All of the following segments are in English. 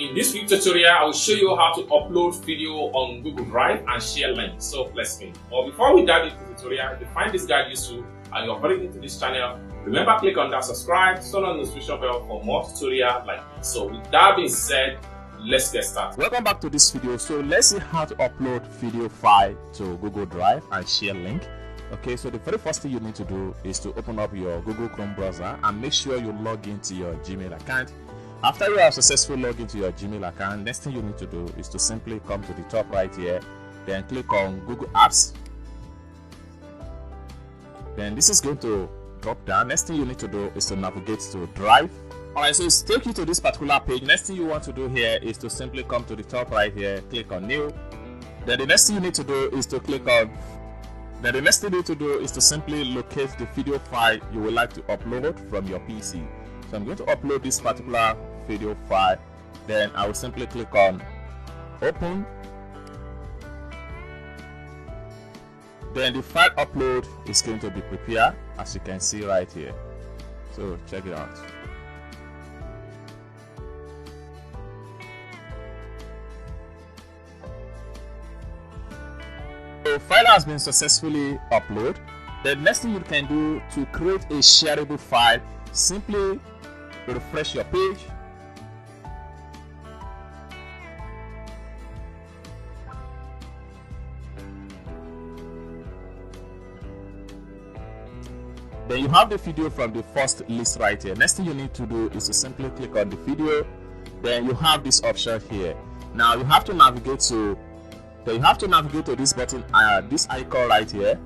In this video tutorial, I will show you how to upload video on Google Drive and share links. So let's begin. But before we dive into the tutorial, if you find this guide useful and you're very new to this channel, remember click on that subscribe, turn on the notification bell for more tutorials like this. So with that being said, let's get started. Welcome back to this video. So let's see how to upload video file to Google Drive and share link. Okay, so the very first thing you need to do is to open up your Google Chrome browser and make sure you log into your Gmail account. After you have successfully logged into your Gmail account, next thing you need to do is to simply come to the top right here, then click on Google Apps. Then this is going to drop down. Next thing you need to do is to navigate to Drive. Alright, so it's take you to this particular page. Next thing you want to do here is to simply come to the top right here, click on New. Then the next thing you need to do is to click on Then the next thing you need to do is to simply locate the video file you would like to upload from your PC. So I'm going to upload this particular video file. Then I will simply click on Open. Then the file upload is going to be prepared, as you can see right here. So check it out. The file has been successfully uploaded. The next thing you can do to create a shareable file, simply refresh your page. Then you have the video from the first list right here. Next thing you need to do is to simply click on the video. Then you have this option here. Now you have to navigate to this button, this icon right here.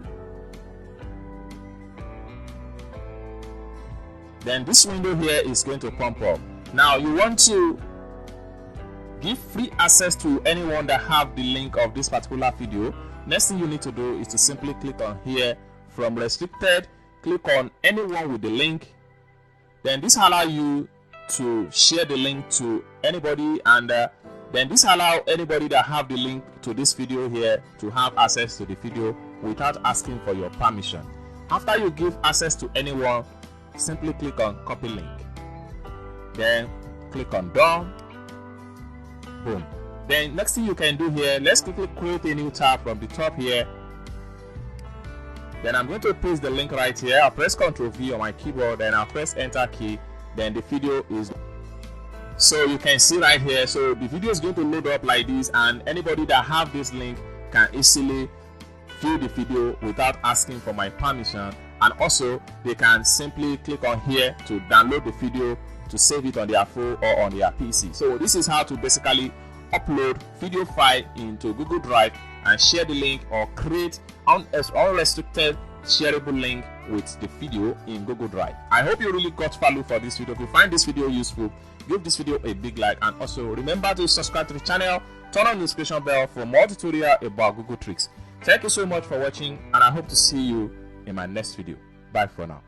Then this window here is going to pop up. Now you want to give free access to anyone that have the link of this particular video. Next thing you need to do is to simply click on here from restricted, click on anyone with the link. Then this allow you to share the link to anybody, and then this allow anybody that have the link to this video here to have access to the video without asking for your permission. After you give access to anyone, simply click on copy link. Then click on done. Boom. Then next thing you can do here, let's quickly create a new tab from the top here. Then I'm going to paste the link right here. I'll press Ctrl V on my keyboard, then I'll press enter key. Then the video is, so you can see right here, so the video is going to load up like this, and anybody that have this link can easily view the video without asking for my permission. And also they can simply click on here to download the video to save it on their phone or on their PC. So this is how to basically upload video file into Google Drive and share the link, or create unrestricted shareable link with the video in Google Drive. I hope you really got value for this video. If you find this video useful, give this video a big like, and also remember to subscribe to the channel, turn on the notification bell for more tutorial about Google tricks. Thank you so much for watching, and I hope to see you in my next video. Bye for now.